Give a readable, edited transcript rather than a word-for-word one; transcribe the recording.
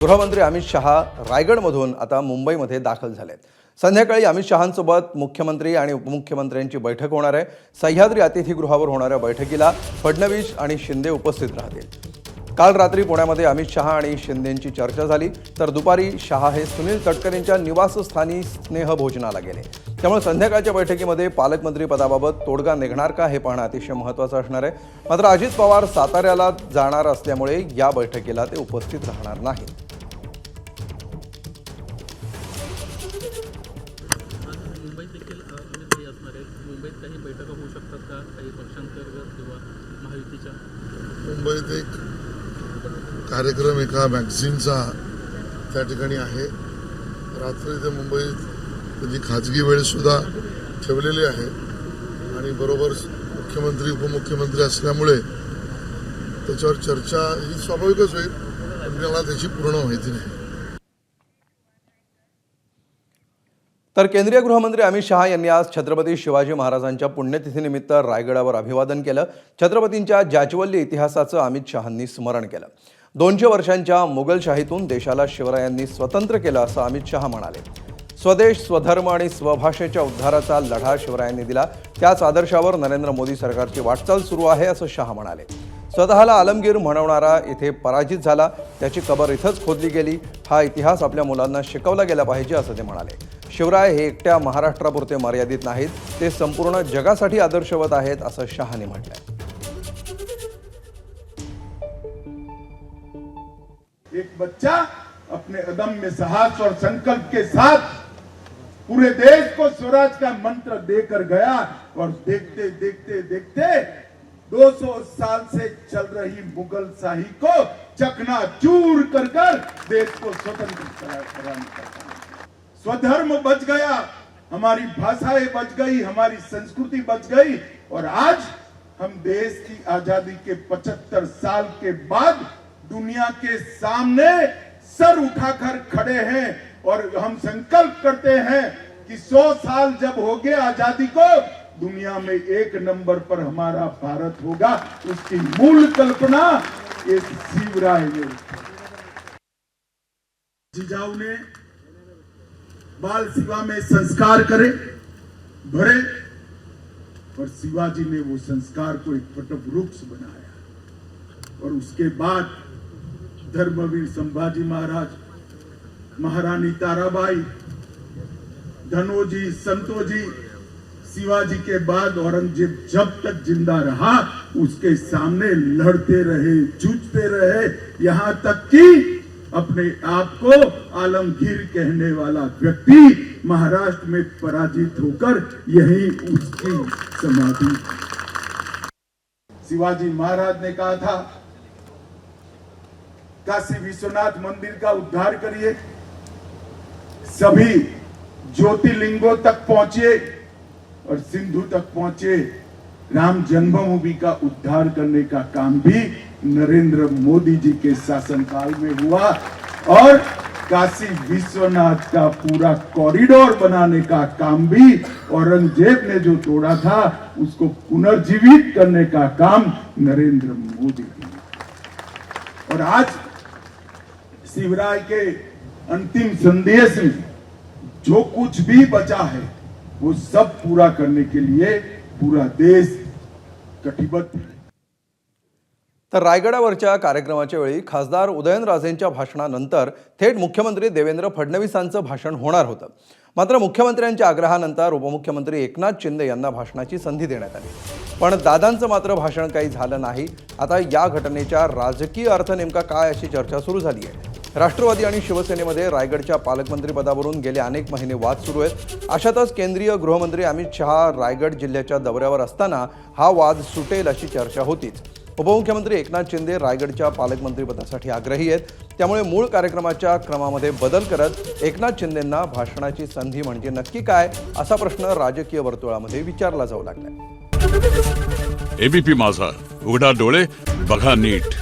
गृहमंत्री अमित शहा रायगडमधून आता मुंबईमध्ये दाखल झालेत। संध्याकाळी अमित शहांसोबत मुख्यमंत्री आणि उपमुख्यमंत्र्यांची बैठक होणार आहे। सह्याद्री अतिथीगृहावर होणाऱ्या बैठकीला फडणवीस आणि शिंदे उपस्थित राहतील। काल रात्री पुण्यामध्ये अमित शहा आणि शिंदेंची चर्चा झाली, तर दुपारी शहा हे सुनील तटकरेंच्या निवासस्थानी स्नेहभोजनाला गेले। त्यामुळे संध्याकाळच्या बैठकीमध्ये पालकमंत्री पदाबाबत तोडगा निघणार का हे पाहणं अतिशय महत्त्वाचं असणार आहे। मात्र अजित पवार साताऱ्याला जाणार असल्यामुळे या बैठकीला ते उपस्थित राहणार नाहीत। मुंबईत काही बैठका होऊ शकतात का, काही पक्षांतर्गत किंवा महायुतीच्या? मुंबईत एक कार्यक्रम एका मॅगझिनचा त्या ठिकाणी आहे। रात्री ते मुंबईत त्याची खाजगी वेळसुद्धा ठेवलेली आहे आणि बरोबर मुख्यमंत्री उपमुख्यमंत्री असल्यामुळे त्याच्यावर चर्चा ही स्वाभाविकच होईल, पण मला त्याची पूर्ण माहिती नाही। तर केंद्रीय गृहमंत्री अमित शहा यांनी आज छत्रपती शिवाजी महाराजांच्या पुण्यतिथीनिमित्त रायगडावर अभिवादन केलं। छत्रपतींच्या जाज्वल्य इतिहासाचं अमित शहांनी स्मरण केलं। 200 वर्षांच्या मुघलशाहीतून देशाला शिवरायांनी स्वतंत्र केलं असं अमित शहा म्हणाले। स्वदेश, स्वधर्म आणि स्वभाषेच्या उद्धाराचा लढा शिवरायांनी दिला, त्याच आदर्शावर नरेंद्र मोदी सरकारची वाटचाल सुरू आहे असं शहा म्हणाले। स्वतःला आलमगीर म्हणवणारा इथे पराजित झाला, त्याची कबर इथंच खोदली गेली, हा इतिहास आपल्या मुलांना शिकवला गेला पाहिजे असं ते म्हणाले। शिवराय हे एकट्या महाराष्ट्रापुरते मर्यादित नाहीत, ते संपूर्ण जगासाठी आदर्शवत आहेत असं शहाने म्हटलंय। एक बच्चा अपने अदम्य साहस और संकल्प के साथ पूरे देश को स्वराज का मंत्र देकर गया और देखते देखते देखते 200 साल से चल रही मुगल शाही को चकनाचूर कर देश को स्वतंत्र कराने का काम। स्वधर्म बच गया, हमारी भाषाएं बच गई, हमारी संस्कृति बच गई और आज हम देश की आजादी के 75 साल के बाद दुनिया के सामने सर उठाकर खड़े हैं और हम संकल्प करते हैं कि 100 साल जब हो गए आजादी को, दुनिया में एक नंबर पर हमारा भारत होगा। उसकी मूल कल्पना इस शिवराय ने। जिजाऊ ने बाल शिवा में संस्कार करे भरे और शिवाजी ने वो संस्कार को एक वटवृक्ष बनाया और उसके बाद धर्मवीर संभाजी महाराज, महारानी ताराबाई, धनोजी, संतोजी, शिवाजी के बाद औरंगजेब जब तक जिंदा रहा उसके सामने लड़ते रहे, जूझते रहे, यहां तक कि अपने आप को आलमगीर कहने वाला व्यक्ति महाराष्ट्र में पराजित होकर यही उसकी समाधि। शिवाजी महाराज ने कहा था काशी विश्वनाथ मंदिर का उद्धार करिए, सभी ज्योतिर्लिंगों तक पहुंचे और सिंधु तक पहुंचे। राम जन्मभूमि का उद्धार करने का काम भी नरेंद्र मोदी जी के शासनकाल में हुआ और काशी विश्वनाथ का पूरा कॉरिडोर बनाने का काम भी औरंगजेब ने जो तोड़ा था उसको पुनर्जीवित करने का काम नरेंद्र मोदी ने। और आज शिवराय के अंतिम संदेश में जो कुछ भी बचा है वो सब पूरा करने के लिए पूरा देश कटिबद्ध है। तर रायगडावरच्या कार्यक्रमाच्या वेळी खासदार उदयनराजेंच्या भाषणानंतर थेट मुख्यमंत्री देवेंद्र फडणवीसांचं भाषण होणार होतं। मात्र मुख्यमंत्र्यांच्या आग्रहानंतर उपमुख्यमंत्री एकनाथ शिंदे यांना भाषणाची संधी देण्यात आली, पण दादांचं मात्र भाषण काही झालं नाही। आता या घटनेचा राजकीय अर्थ नेमका काय अशी चर्चा सुरू झाली आहे। राष्ट्रवादी आणि शिवसेनेमध्ये रायगडच्या पालकमंत्री पदावरून गेले अनेक महिने वाद सुरू आहेत। अशातच केंद्रीय गृहमंत्री अमित शहा रायगड जिल्ह्याच्या दौऱ्यावर असताना हा वाद सुटेल अशी चर्चा होतीच। उपमुख्यमंत्री एकनाथ शिंदे रायगडच्या पालकमंत्रीपदासाठी आग्रही आहेत, त्यामुळे मूळ कार्यक्रमाच्या क्रमामध्ये बदल करत एकनाथ शिंदेंना भाषणाची संधी म्हणजे नक्की काय असा प्रश्न राजकीय वर्तुळामध्ये विचारला जाऊ लागलाय। एबीपी माझा, उघडा डोळे बघा नीट।